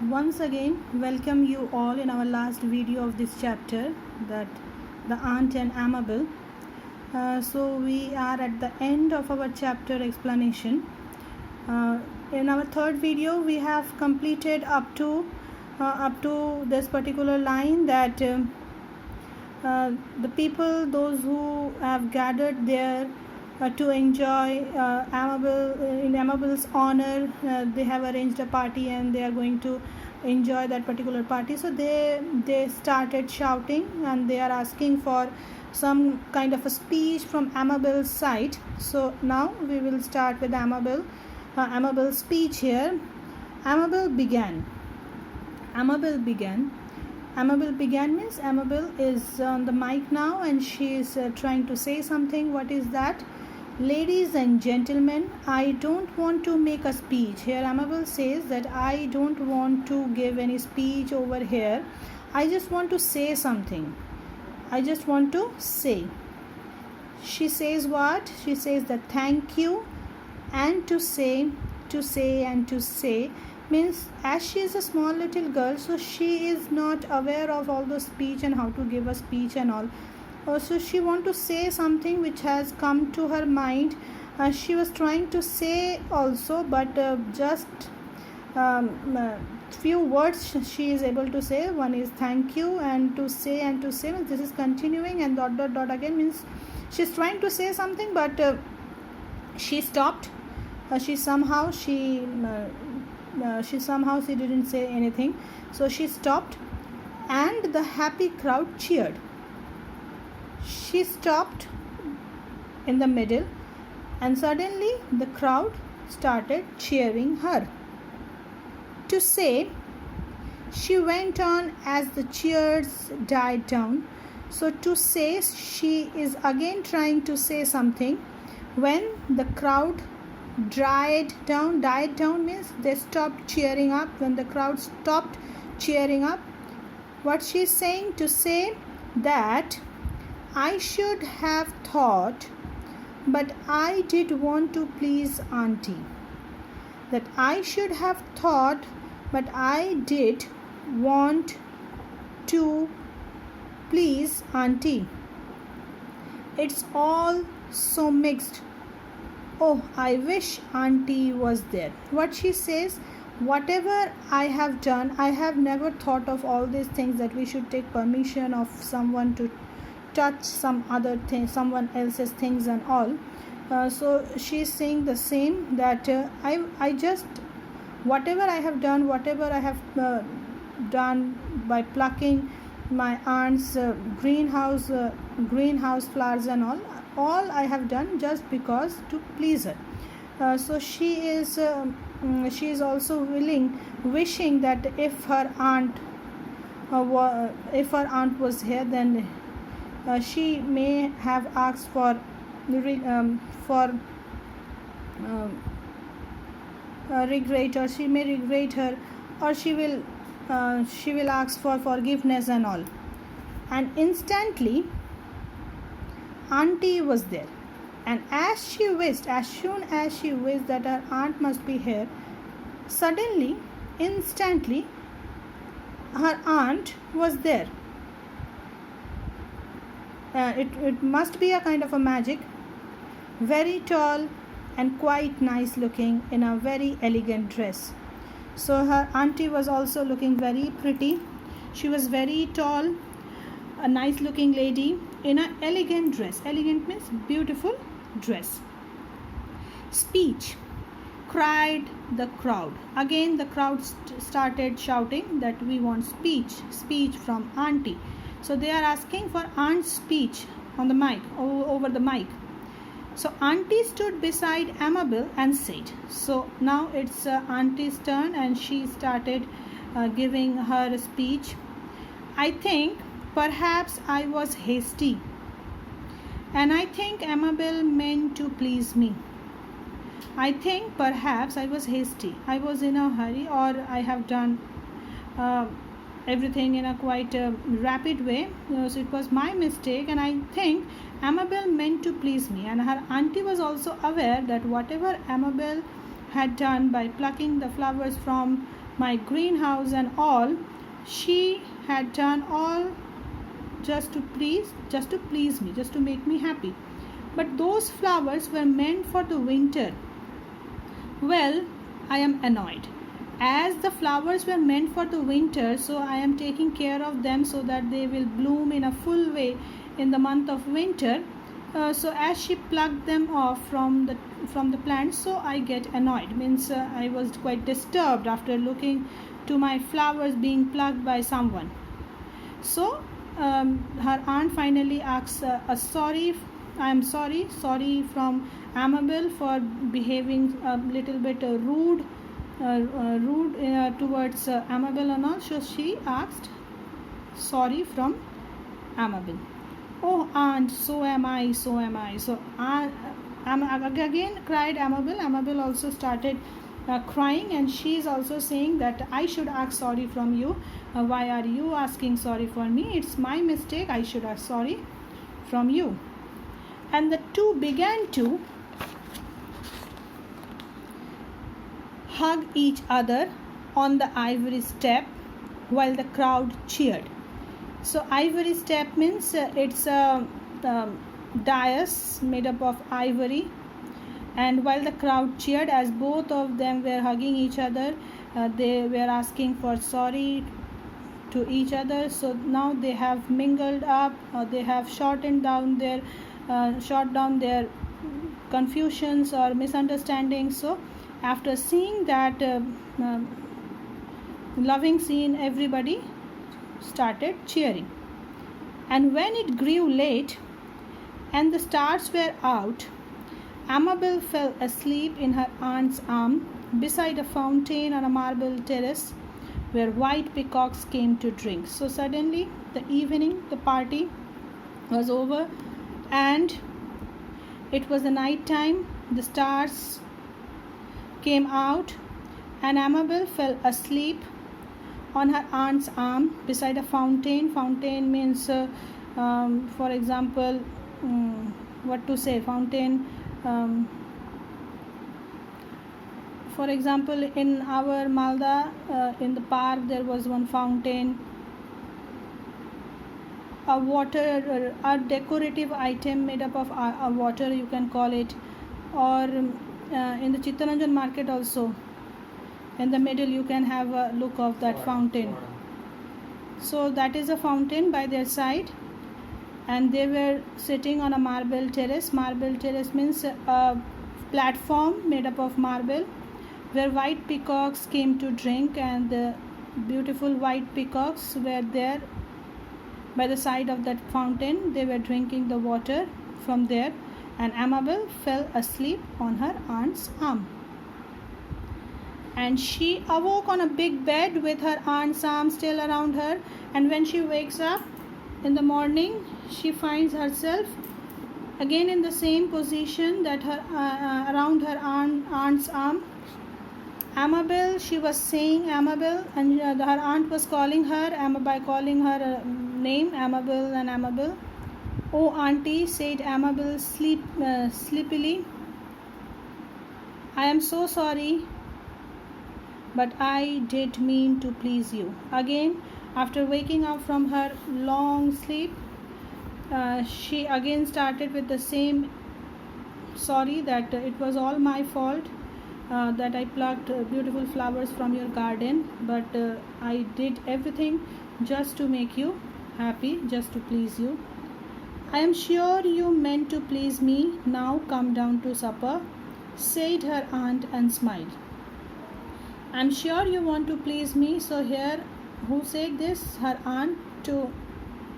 Once again, welcome you all in our last video of this chapter, that the aunt and Amabel. So we are at the end of our chapter explanation. In our third video, we have completed up to this particular line that the people, those who have gathered there to enjoy in Amabel's honor, they have arranged a party and they are going to enjoy that particular party. So they started shouting and they are asking for some kind of a speech from Amabel's side. So now we will start with Amabel's speech here. Amabel began means Amabel is on the mic now and she is trying to say something. What is that? Ladies and gentlemen, I don't want to make a speech. Here Amabel says that I don't want to give any speech over here. I just want to say something. I just want to say. She says what? She says that thank you and to say means as she is a small little girl, so she is not aware of all the speech and how to give a speech and all. Also, she want to say something which has come to her mind. She was trying to say also, but just few words she is able to say. One is thank you and to say means this is continuing, and ... again means she's trying to say something, but she stopped. She somehow didn't say anything, so she stopped and the happy crowd cheered. She stopped in the middle and suddenly the crowd started cheering her. To say, she went on as the cheers died down. So to say, she is again trying to say something. When the crowd died down means they stopped cheering up. When the crowd stopped cheering up, what she is saying, to say that I should have thought, but I did want to please auntie. That I should have thought, but I did want to please auntie. It's all so mixed. Oh, I wish auntie was there. What she says, whatever I have done, I have never thought of all these things, that we should take permission of someone to touch some other thing, someone else's things and all. So she is saying the same, that I just, whatever I have done by plucking my aunt's greenhouse flowers and all I have done just because to please her. So she is also wishing that if her aunt was here, then she may have asked for regret, or she may regret her, or she will ask for forgiveness and all. And instantly auntie was there, and as soon as she wished that her aunt must be here, instantly her aunt was there. It must be a kind of a magic. Very tall and quite nice looking, in a very elegant dress. So her auntie was also looking very pretty. She was very tall, a nice looking lady in an elegant dress. Elegant means beautiful dress. Speech, cried the crowd. Again the crowd started shouting that we want speech from auntie. So they are asking for aunt's speech on the mic, over the mic. So auntie stood beside Amabel and said. So now it's auntie's turn, and she started giving her speech. I think perhaps I was hasty, and I think Amabel meant to please me. I think perhaps I was hasty. I was in a hurry, or I have done everything in a quite rapid way. So it was my mistake, and I think Amabel meant to please me. And her auntie was also aware that whatever Amabel had done by plucking the flowers from my greenhouse and all. She had done all just to please me, just to make me happy. But those flowers were meant for the winter. Well, I am annoyed. As the flowers were meant for the winter, so I am taking care of them so that they will bloom in a full way in the month of winter. So as she plucked them off from the plant, so I get annoyed. Means I was quite disturbed after looking to my flowers being plucked by someone. So her aunt finally asks sorry. I am sorry from Amabel for behaving a little bit rude towards Amabel and all. So she asked sorry from Amabel. Oh aunt, so am I. So again cried Amabel. Amabel also started crying, and she is also saying that I should ask sorry from you. Why are you asking sorry for me? It's my mistake. I should ask sorry from you. And the two began to hug each other on the ivory step while the crowd cheered. So ivory step means it's a dais made up of ivory, and while the crowd cheered, as both of them were hugging each other, they were asking for sorry to each other. So now they have mingled up, they have shot down their confusions or misunderstandings. So after seeing that loving scene, everybody started cheering. And when it grew late and the stars were out, Amabel fell asleep in her aunt's arm beside a fountain on a marble terrace where white peacocks came to drink. So suddenly the evening, the party was over, and it was the night time. The stars came out, and Amabel fell asleep on her aunt's arm beside a fountain. Fountain means for example, what to say, fountain, for example, in our Malda, in the park there was one fountain. A water, a decorative item made up of water, you can call it. Or in the Chittaranjan market also, in the middle you can have a look of that fountain. So that is a fountain by their side, and they were sitting on a marble terrace. Marble terrace means a platform made up of marble where white peacocks came to drink, and the beautiful white peacocks were there by the side of that fountain. They were drinking the water from there, and Amabel fell asleep on her aunt's arm. And she awoke on a big bed with her aunt's arm still around her, and when she wakes up in the morning, she finds herself again in the same position that her around her aunt's arm. Amabel, she was saying Amabel, and her aunt was calling her by calling her name, Amabel and Amabel. Oh auntie, said Amabel sleepily, I am so sorry, but I did mean to please you. Again, after waking up from her long sleep, she again started with the same sorry, that it was all my fault, that I plucked beautiful flowers from your garden, but I did everything just to make you happy, just to please you. I am sure you meant to please me. Now come down to supper, said her aunt and smiled. I am sure you want to please me. So here, who said this? Her aunt to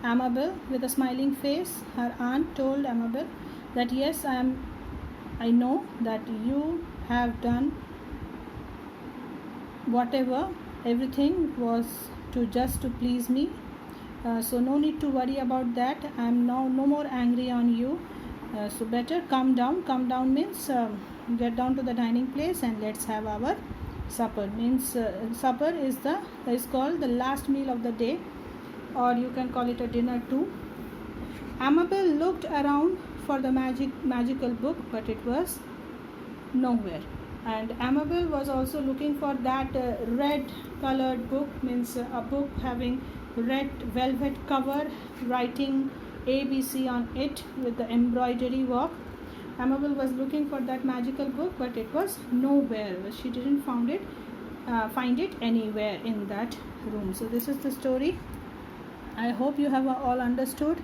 Amabel with a smiling face. Her aunt told Amabel that yes, I know that you have done whatever, everything was just to please me. So no need to worry about that. I am now no more angry on you. So better come down. Come down means get down to the dining place and let's have our supper. Means supper is called the last meal of the day, or you can call it a dinner too. Amabel looked around for the magical book, but it was nowhere. And Amabel was also looking for that red colored book, means a book having red velvet cover, writing ABC on it with the embroidery work. Amabel was looking for that magical book, but it was nowhere. She didn't find it anywhere in that room. So this is the story. I hope you have all understood.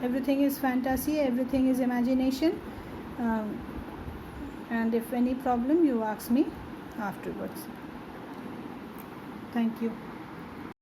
Everything is fantasy, everything is imagination. And if any problem, you ask me afterwards. Thank you.